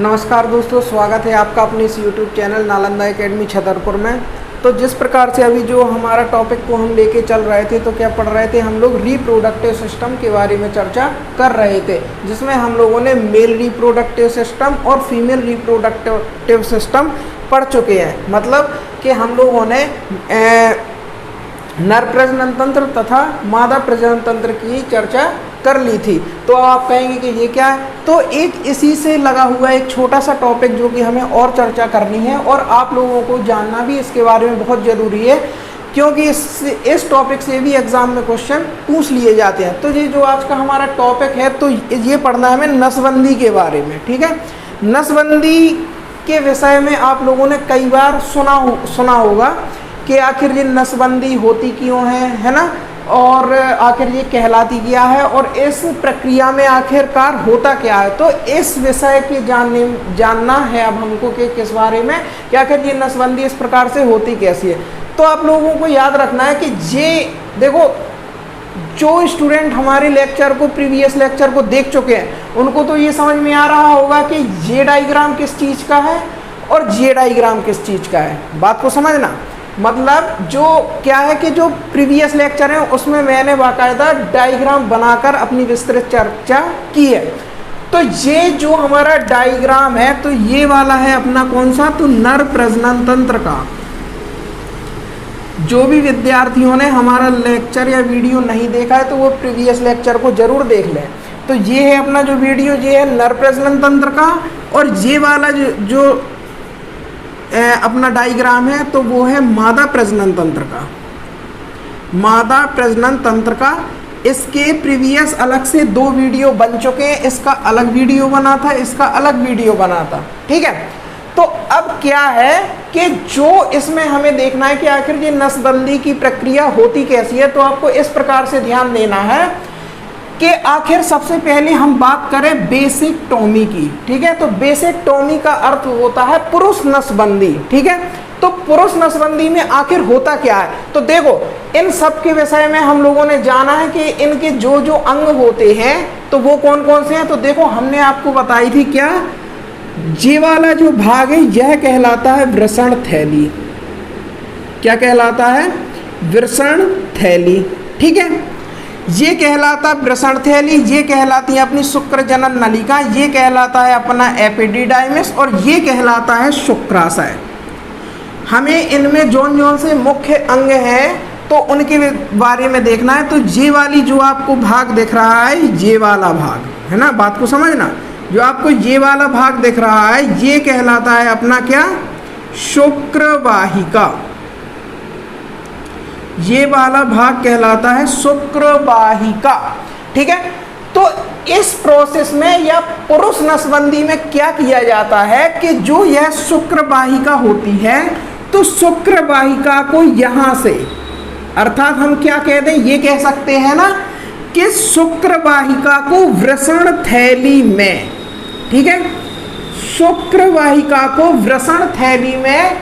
नमस्कार दोस्तों, स्वागत है आपका अपने इस YouTube channel Nalanda academy Chhatarpur में। तो जिस प्रकार से अभी जो हमारा टॉपिक को हम लेके चल रहे थे, तो क्या पढ़ रहे थे हम लोग, रिप्रोडक्टिव सिस्टम के बारे में चर्चा कर रहे थे, जिसमें हम लोगों ने मेल रिप्रोडक्टिव सिस्टम और फीमेल रिप्रोडक्टिव सिस्टम पढ़ चुके हैं। मतलब कि हम लोगों ने नर प्रजनन तंत्र तथा मादा प्रजनन तंत्र की चर्चा कर ली थी। तो आप कहेंगे कि ये क्या है, तो एक इसी से लगा हुआ एक छोटा सा टॉपिक जो कि हमें और चर्चा करनी है और आप लोगों को जानना भी इसके बारे में बहुत ज़रूरी है, क्योंकि इस टॉपिक से भी एग्ज़ाम में क्वेश्चन पूछ लिए जाते हैं। तो ये जो आज का हमारा टॉपिक है, तो ये पढ़ना है हमें नसबंदी के बारे में। ठीक है, नसबंदी के विषय में आप लोगों ने कई बार सुना होगा कि आखिर ये नसबंदी होती क्यों है ना, और आखिर ये कहलाती क्या है और इस प्रक्रिया में आखिरकार होता क्या है। तो इस विषय के जानना है अब हमको कि किस बारे में, कि आखिर ये नसबंदी इस प्रकार से होती कैसी है। तो आप लोगों को याद रखना है कि ये देखो, जो स्टूडेंट हमारे लेक्चर को, प्रीवियस लेक्चर को देख चुके हैं, उनको तो ये समझ में आ रहा होगा कि ये डायग्राम किस चीज़ का है और ये डायग्राम किस चीज़ का है। बात को समझना, मतलब जो क्या है कि जो प्रीवियस लेक्चर है उसमें मैंने बाकायदा डायग्राम बनाकर अपनी विस्तृत चर्चा की है। तो ये जो हमारा डायग्राम है, तो ये वाला है अपना कौन सा, तो नर प्रजनन तंत्र का। जो भी विद्यार्थियों ने हमारा लेक्चर या वीडियो नहीं देखा है, तो वो प्रीवियस लेक्चर को जरूर देख लें। तो ये है अपना जो वीडियो, ये है नर प्रजनन तंत्र का, और ये वाला जो अपना डायग्राम है, तो वो है मादा प्रजनन तंत्र का। मादा प्रजनन तंत्र का इसके प्रीवियस अलग से 2 वीडियो बन चुके हैं। इसका अलग वीडियो बना था, इसका अलग वीडियो बना था। ठीक है, तो अब क्या है कि जो इसमें हमें देखना है कि आखिर ये नसबंदी की प्रक्रिया होती कैसी है। तो आपको इस प्रकार से ध्यान देना है कि आखिर सबसे पहले हम बात करें बेसिकटॉमी की। ठीक है, तो बेसिकटॉमी का अर्थ होता है पुरुष नसबंदी। ठीक है, तो पुरुष नसबंदी में आखिर होता क्या है, तो देखो इन सब के विषय में हम लोगों ने जाना है कि इनके जो जो अंग होते हैं तो वो कौन कौन से हैं। तो देखो हमने आपको बताई थी क्या, ये वाला जो भाग है यह कहलाता है वृषण थैली। क्या कहलाता है, वृषण थैली। ठीक है, ये कहलाता वृषण थैली, ये कहलाती है अपनी शुक्र जनन नलिका, ये कहलाता है अपना एपिडिडाइमिस, और ये कहलाता है शुक्राशय। हमें इनमें जौन से मुख्य अंग हैं तो उनके बारे में देखना है। तो ये वाली जो आपको भाग दिख रहा है, ये वाला भाग है ना, बात को समझना, जो आपको ये वाला भाग दिख रहा है ये कहलाता है अपना क्या, शुक्रवाहिका। ये वाला भाग कहलाता है शुक्रवाहिका। ठीक है, तो इस प्रोसेस में या पुरुष नसबंदी में क्या किया जाता है कि जो यह शुक्रवाहिका होती है, तो शुक्रवाहिका को यहाँ से, अर्थात हम क्या कह दें, ये कह सकते हैं ना कि शुक्रवाहिका को वृषण थैली में, ठीक है, शुक्रवाहिका को वृषण थैली में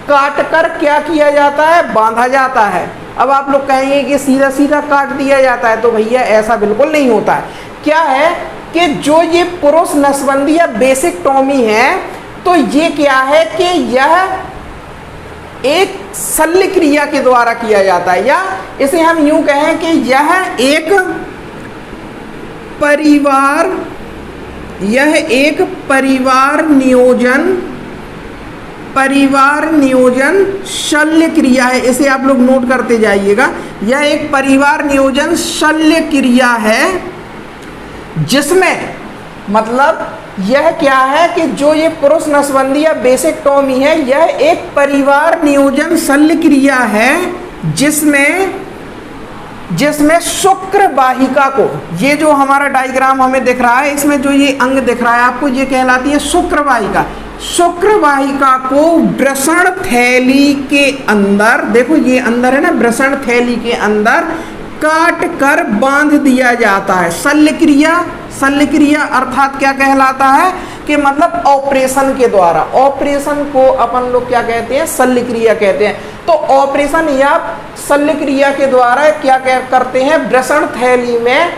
काट कर क्या किया जाता है, बांधा जाता है। अब आप लोग कहेंगे कि सीधा सीधा काट दिया जाता है, तो भैया ऐसा बिल्कुल नहीं होता है। क्या है कि जो ये पुरुष नसबंदी या बेसिकटॉमी है, तो ये क्या है कि यह एक शल्य क्रिया के द्वारा किया जाता है, या इसे हम यूं कहें कि यह एक परिवार नियोजन शल्य क्रिया है। इसे आप लोग नोट करते जाइएगा। यह एक परिवार नियोजन शल्य क्रिया है, जिसमें मतलब यह क्या है कि जो ये पुरुष नसबंदी या बेसिकटॉमी है, यह एक परिवार नियोजन शल्य क्रिया है, जिसमें शुक्रवाहिका को, ये जो हमारा डायग्राम हमें दिख रहा है, इसमें जो ये अंग दिख रहा है आपको, ये कहलाती है शुक्रवाहिका। शुक्रवाहिका को वृषण थैली के अंदर, देखो ये अंदर है ना, वृषण थैली के अंदर काट कर बांध दिया जाता है। शल्य क्रिया अर्थात क्या कहलाता है कि मतलब ऑपरेशन के द्वारा, ऑपरेशन को अपन लोग क्या कहते हैं, शल्य क्रिया कहते हैं। तो ऑपरेशन या शल्य क्रिया के द्वारा क्या करते हैं, वृषण थैली में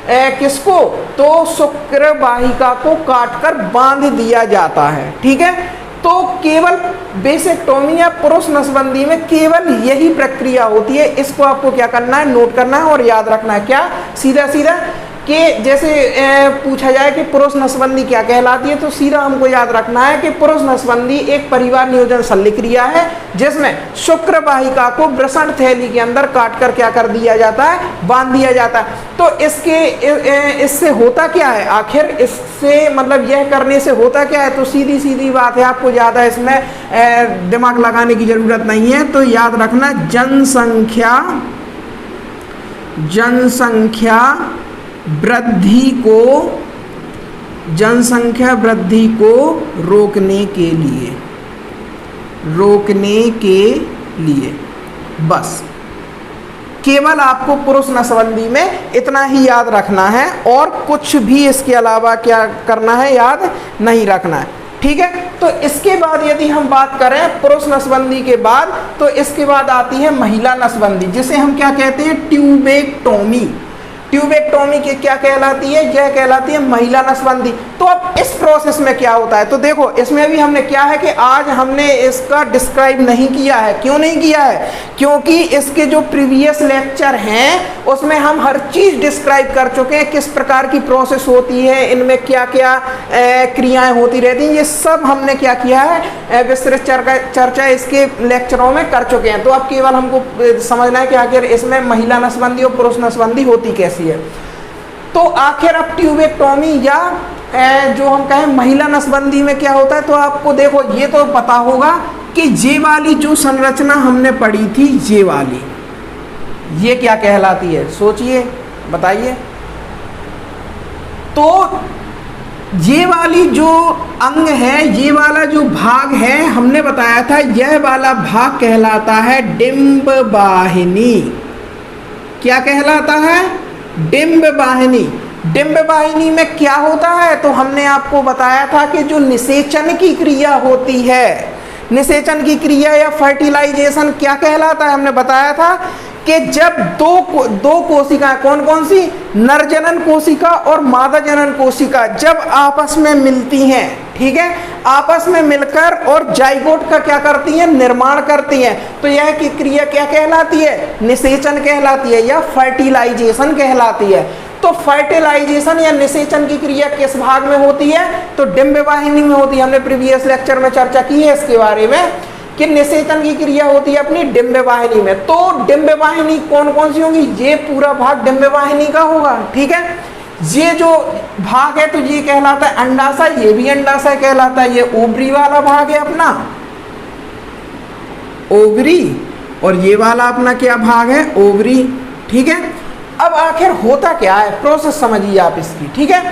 किसको, तो शुक्र वाहिका को काटकर बांध दिया जाता है। ठीक है, तो केवल बेसेक्टोमी या पुरुष नसबंदी में केवल यही प्रक्रिया होती है। इसको आपको क्या करना है, नोट करना है और याद रखना है। क्या, सीधा सीधा कि जैसे पूछा जाए कि पुरुष नसबंदी क्या कहलाती है, तो सीधा हमको याद रखना है कि पुरुष नसबंदी एक परिवार नियोजन शल्य क्रिया है जिसमें शुक्र वाहिका को वृषण थैली के अंदर काट कर क्या कर दिया जाता है, बांध दिया जाता है। तो इससे होता क्या है, आखिर इससे मतलब यह करने से होता क्या है, तो सीधी सीधी बात है, आपको ज़्यादा इसमें दिमाग लगाने की जरूरत नहीं है। तो याद रखना, जनसंख्या वृद्धि को रोकने के लिए बस केवल आपको पुरुष नसबंदी में इतना ही याद रखना है और कुछ भी इसके अलावा क्या करना है, याद नहीं रखना है। ठीक है, तो इसके बाद यदि हम बात करें पुरुष नसबंदी के बाद, तो इसके बाद आती है महिला नसबंदी, जिसे हम क्या कहते हैं, ट्यूबेक्टोमी। ट्यूबेक्टोमी के क्या कहलाती है, यह कहलाती है महिला नसबंदी। तो अब इस प्रोसेस में क्या होता है, तो देखो इसमें भी हमने क्या है कि आज हमने इसका डिस्क्राइब नहीं किया है। क्यों नहीं किया है, क्योंकि इसके जो प्रीवियस लेक्चर हैं उसमें हम हर चीज डिस्क्राइब कर चुके हैं, किस प्रकार की प्रोसेस होती है, इनमें क्या क्या क्रियाएं होती रहती हैं, ये सब हमने क्या किया है, विस्तृत चर्चा इसके लेक्चरों में कर चुके हैं। तो अब केवल हमको समझना है कि आखिर इसमें महिला नसबंदी और पुरुष नसबंदी होती कैसे है। तो आखिर अब ट्यूबेक्टोमी या जो हम कहें महिला नसबंदी में क्या होता है, तो आपको देखो ये तो पता होगा कि ये वाली जो संरचना हमने पढ़ी थी, ये वाली, ये क्या कहलाती है, सोचिए बताइए। तो ये वाली जो अंग है, ये वाला जो भाग है, हमने बताया था यह वाला भाग कहलाता है डिंब वाहिनी। क्या कहलाता है, डिंब वाहिनी। डिंब वाहिनी में क्या होता है, तो हमने आपको बताया था कि जो निषेचन की क्रिया होती है, निषेचन की क्रिया या फर्टिलाइजेशन क्या कहलाता है, हमने बताया था कि जब दो कोशिकाएं, कौन कौन सी, नर जनन कोशिका और मादा जनन कोशिका जब आपस में मिलती हैं, ठीक है, आपस में मिलकर और जाइगोट का क्या करती हैं, निर्माण करती हैं, तो यह की क्रिया क्या कहलाती है, निषेचन कहलाती है या फर्टिलाइजेशन कहलाती है। तो फर्टिलाइजेशन या निषेचन की क्रिया किस भाग में होती है, तो डिंब वाहिनी में होती है। हमने प्रीवियस लेक्चर में चर्चा की है इसके बारे में कि निषेचन की क्रिया होती है अपनी डिंब वाहिनी में। तो डिंब वाहिनी कौन कौन सी होंगी, ये पूरा भाग डिंब वाहिनी का होगा। ठीक है, ये जो भाग है तो ये कहलाता है अंडाशय, ये भी अंडाशय कहलाता है। ये ओवरी वाला भाग है अपना, ओवरी, और ये वाला अपना क्या भाग है, ओवरी। ठीक है, अब आखिर होता क्या है, प्रोसेस समझिए आप इसकी। ठीक है,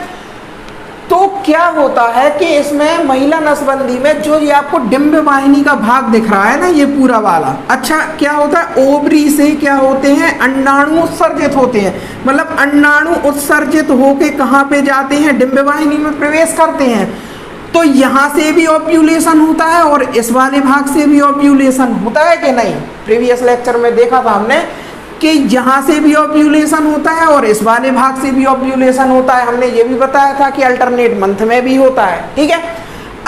तो क्या होता है कि इसमें महिला नसबंदी में जो ये आपको डिंब वाहिनी का भाग दिख रहा है ना, ये पूरा वाला, अच्छा क्या होता है, ओवरी से क्या होते हैं, अंडाणु उत्सर्जित होते हैं। मतलब अंडाणु उत्सर्जित होके कहाँ पे जाते हैं, डिंब वाहिनी में प्रवेश करते हैं। तो यहाँ से भी ओव्यूलेशन होता है और इस वाले भाग से भी ओव्यूलेशन होता है कि नहीं, प्रीवियस लेक्चर में देखा था हमने कि यहाँ से भी ओव्यूलेशन होता है और इस वाले भाग से भी ओव्यूलेशन होता है। हमने ये भी बताया था कि अल्टरनेट मंथ में भी होता है। ठीक है,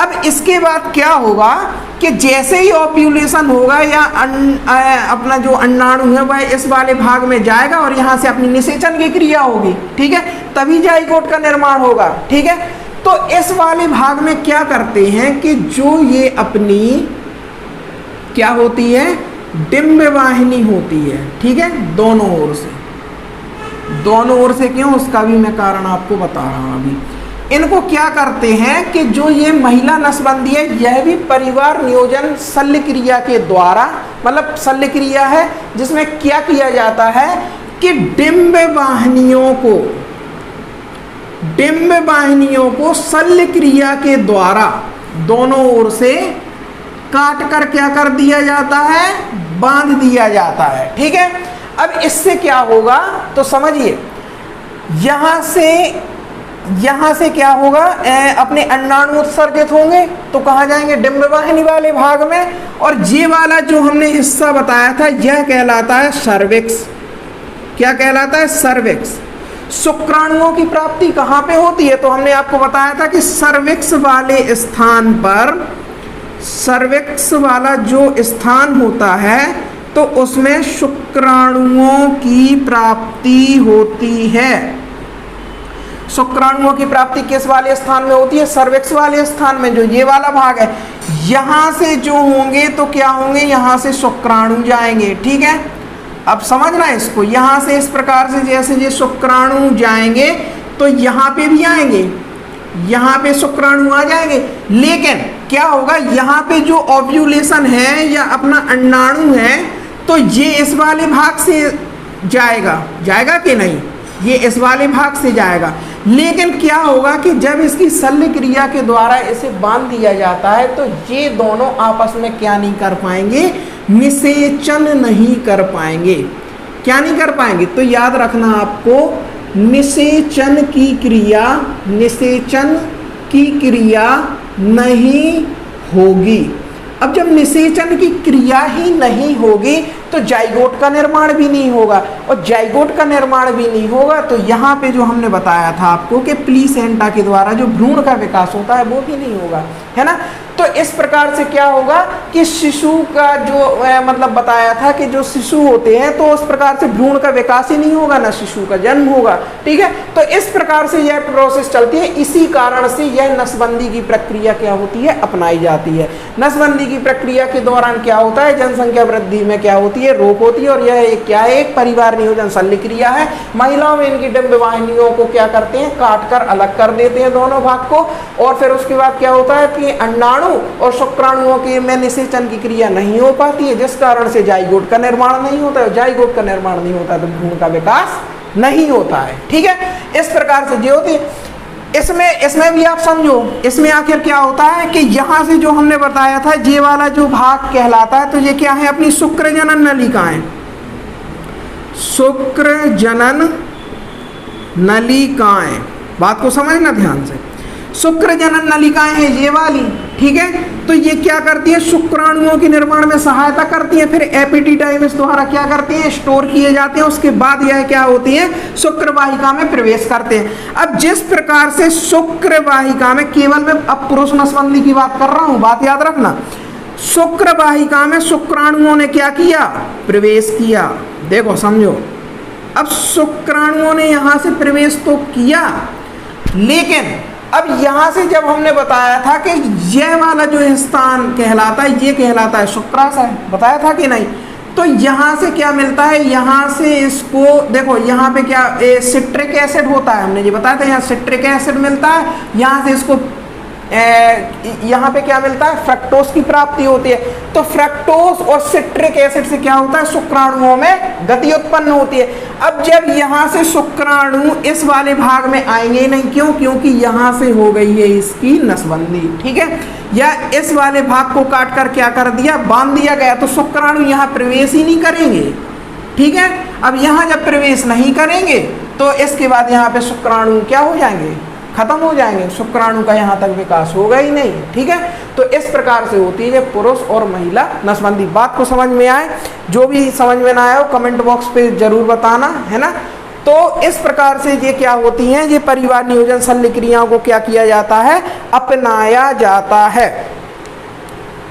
अब इसके बाद क्या होगा कि जैसे ही ओव्यूलेशन होगा या अपना जो अंडाणु है वह इस वाले भाग में जाएगा और यहाँ से अपनी निषेचन की क्रिया होगी। ठीक है, तभी जाइगोट का निर्माण होगा। ठीक है, तो इस वाले भाग में क्या करते हैं कि जो ये अपनी क्या होती है, डिंब वाहिनी होती है। ठीक है, दोनों ओर से, दोनों ओर से क्यों, उसका भी मैं कारण आपको बता रहा हूं अभी। इनको क्या करते हैं कि जो ये महिला नसबंदी है यह भी परिवार नियोजन शल्य क्रिया के द्वारा, मतलब शल्य क्रिया है जिसमें क्या किया जाता है कि डिंब वाहिनियों को शल्य क्रिया के द्वारा दोनों ओर से काट कर क्या कर दिया जाता है, बांध दिया जाता है। ठीक है, अब इससे क्या होगा तो समझिए, यहां से क्या होगा, अपने अंडाणु उत्सर्जित होंगे तो कहाँ जाएंगे, डिंब वाहिनी वाले भाग में, और ये वाला जो हमने हिस्सा बताया था यह कहलाता है सर्विक्स। क्या कहलाता है, सर्विक्स। शुक्राणुओं की प्राप्ति कहाँ पे होती है? तो हमने आपको बताया था कि सर्विक्स वाले स्थान पर, सर्विक्स वाला जो स्थान होता है तो उसमें शुक्राणुओं की प्राप्ति होती है। शुक्राणुओं की प्राप्ति किस वाले स्थान में होती है? सर्विक्स वाले स्थान में, जो ये वाला भाग है। यहां से जो होंगे तो क्या होंगे? यहां से शुक्राणु जाएंगे, ठीक है। अब समझना इसको, यहां से इस प्रकार से जैसे ये शुक्राणु जाएंगे तो यहां पे भी आएंगे, यहां पे शुक्राणु आ जाएंगे। लेकिन क्या होगा, यहां पे जो ओव्यूलेशन है या अपना अंडाणु है तो ये इस वाले भाग से जाएगा, जाएगा कि नहीं? ये इस वाले भाग से जाएगा। लेकिन क्या होगा कि जब इसकी शल्य क्रिया के द्वारा इसे बांध दिया जाता है तो ये दोनों आपस में क्या नहीं कर पाएंगे? निषेचन नहीं कर पाएंगे। क्या नहीं कर पाएंगे? तो याद रखना आपको, निषेचन की क्रिया, निषेचन की क्रिया नहीं होगी। अब जब निषेचन की क्रिया ही नहीं होगी तो जाइगोट का निर्माण भी नहीं होगा, और जाइगोट का निर्माण भी नहीं होगा तो यहाँ पे जो हमने बताया था आपको कि प्लीसेंटा के द्वारा जो भ्रूण का विकास होता है वो भी नहीं होगा, है ना। तो इस प्रकार से क्या होगा कि शिशु का जो मतलब बताया था कि जो शिशु होते हैं तो उस प्रकार से भ्रूण का विकास ही नहीं होगा, ना शिशु का जन्म होगा, ठीक है। तो इस प्रकार से यह प्रोसेस चलती है। इसी कारण से यह नसबंदी की प्रक्रिया क्या होती है? अपनाई जाती है। नसबंदी की प्रक्रिया के दौरान क्या होता है? जनसंख्या वृद्धि में क्या होती है? रोक होती है। और यह एक क्या है? एक परिवार नियोजन शल्य क्रिया है। महिलाओं में इनकी डिंब वाहिनियों को क्या करते हैं? काट कर अलग कर देते हैं दोनों भाग को, और फिर उसके बाद क्या होता है कि अंडाणु और शुक्राणुओं के में निषेचन की क्रिया नहीं हो पाती है, जिस कारण से जाइगोट का निर्माण नहीं होता है। जाइगोट का निर्माण नहीं होता है तो भ्रूण का विकास नहीं होता है, ठीक है। इस प्रकार से जो होती है, इसमें भी आप समझो, इसमें आखिर क्या होता है कि यहां से जो हमने बताया था ये वाला जो भाग कहलाता है, तो ये क्या है? अपनी शुक्र जनन नलिकाएं, शुक्र जनन नलिकाएं। बात को समझना ध्यान से, शुक्र जनन नलिकाएं हैं ये वाली, ठीक है। तो ये क्या करती है? शुक्राणुओं के निर्माण में सहायता करती है। फिर एपिडिडाइमिस द्वारा क्या करती है? स्टोर किए जाते हैं। उसके बाद यह क्या होती है? शुक्र वाहिका में प्रवेश करते हैं। अब जिस प्रकार से शुक्र वाहिका में, केवल मैं अब पुरुष नसबंदी की बात कर रहा हूं, बात याद रखना, शुक्र वाहिका में शुक्राणुओं ने क्या किया? प्रवेश किया। देखो समझो, अब शुक्राणुओं ने यहां से प्रवेश तो किया, लेकिन अब यहां से जब हमने बताया था कि यह वाला जो स्थान कहलाता है, ये कहलाता है शुक्राशय, बताया था कि नहीं? तो यहां से क्या मिलता है? यहां से इसको देखो, यहां पे क्या सिट्रिक एसिड होता है, हमने ये बताया था, यहाँ सिट्रिक एसिड मिलता है। यहां से इसको यहाँ पे क्या मिलता है? फ्रक्टोज की प्राप्ति होती है। तो फ्रक्टोज और सिट्रिक एसिड से क्या होता है? शुक्राणुओं में गति उत्पन्न होती है। अब जब यहाँ से शुक्राणु इस वाले भाग में आएंगे नहीं, क्यों? क्योंकि यहाँ से हो गई है इसकी नसबंदी, ठीक है। या इस वाले भाग को काट कर क्या कर दिया? बांध दिया गया, तो शुक्राणु यहाँ प्रवेश ही नहीं करेंगे, ठीक है। अब यहाँ जब प्रवेश नहीं करेंगे तो इसके बाद यहाँ पे शुक्राणु क्या हो जाएंगे? खत्म हो जाएंगे। शुक्राणु का यहाँ तक विकास होगा ही नहीं, ठीक है। तो इस प्रकार से होती है पुरुष और महिला नसबंदी। बात को समझ में आए? जो भी समझ में ना आए हो कमेंट बॉक्स पे जरूर बताना, है ना। तो इस प्रकार से ये क्या होती हैं? ये परिवार नियोजन शल्य क्रियाओं को क्या किया जाता है? अपनाया जाता है,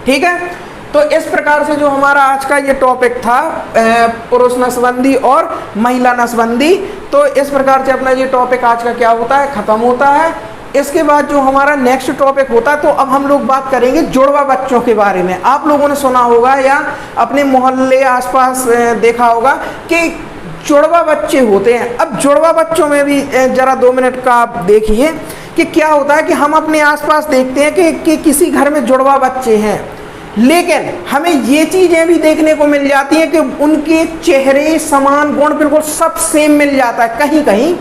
ठीक है। तो इस प्रकार से जो हमारा आज का ये टॉपिक था, पुरुष नसबंदी और महिला नसबंदी, तो इस प्रकार से अपना ये टॉपिक आज का क्या होता है? खत्म होता है। इसके बाद जो हमारा नेक्स्ट टॉपिक होता है, तो अब हम लोग बात करेंगे जुड़वा बच्चों के बारे में। आप लोगों ने सुना होगा या अपने मोहल्ले आसपास देखा होगा कि जुड़वा बच्चे होते हैं। अब जुड़वा बच्चों में भी जरा 2 मिनट का आप देखिए कि क्या होता है कि हम अपने आसपास देखते हैं कि किसी घर में जुड़वा बच्चे हैं, लेकिन हमें ये चीजें भी देखने को मिल जाती हैं कि उनके चेहरे समान गुण बिल्कुल सब सेम मिल जाता है कहीं कहीं।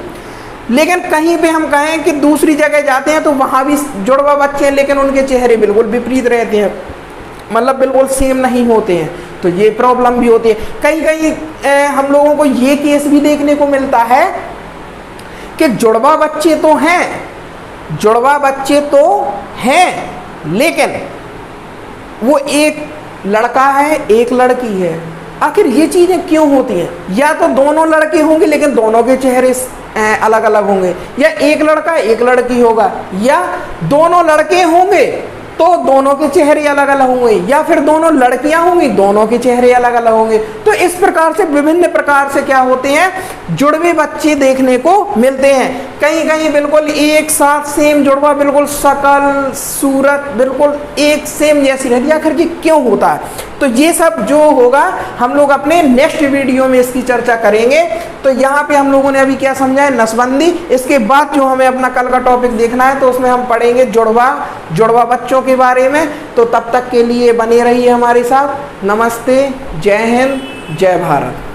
लेकिन कहीं पे हम कहें कि दूसरी जगह जाते हैं तो वहां भी जुड़वा बच्चे हैं, लेकिन उनके चेहरे बिल्कुल विपरीत रहते हैं, मतलब बिल्कुल सेम नहीं होते हैं। तो ये प्रॉब्लम भी होती है। कहीं कहीं हम लोगों को ये केस भी देखने को मिलता है कि जुड़वा बच्चे तो हैं, लेकिन वो एक लड़का है एक लड़की है। आखिर ये चीजें क्यों होती हैं? या तो दोनों लड़के होंगे लेकिन दोनों के चेहरे अलग अलग होंगे, या एक लड़का एक लड़की होगा, या दोनों लड़के होंगे तो दोनों के चेहरे अलग अलग होंगे, या फिर दोनों लड़कियां होंगी दोनों के चेहरे अलग अलग होंगे। तो इस प्रकार से विभिन्न प्रकार से क्या होते हैं, जुड़वे बच्चे देखने को मिलते हैं। कहीं कहीं बिल्कुल एक साथ सेम जुड़वा, बिल्कुल शकल सूरत बिल्कुल एक सेम जैसी रहती है, आखिर ये क्यों होता है। तो ये सब जो होगा हम लोग अपने नेक्स्ट वीडियो में इसकी चर्चा करेंगे। तो यहाँ पे हम लोगों ने अभी क्या समझा है, नसबंदी। इसके बाद जो हमें अपना कल का टॉपिक देखना है तो उसमें हम पढ़ेंगे जुड़वा बच्चों के बारे में। तो तब तक के लिए बने रहिए हमारे साथ। नमस्ते, जय हिंद, जय भारत।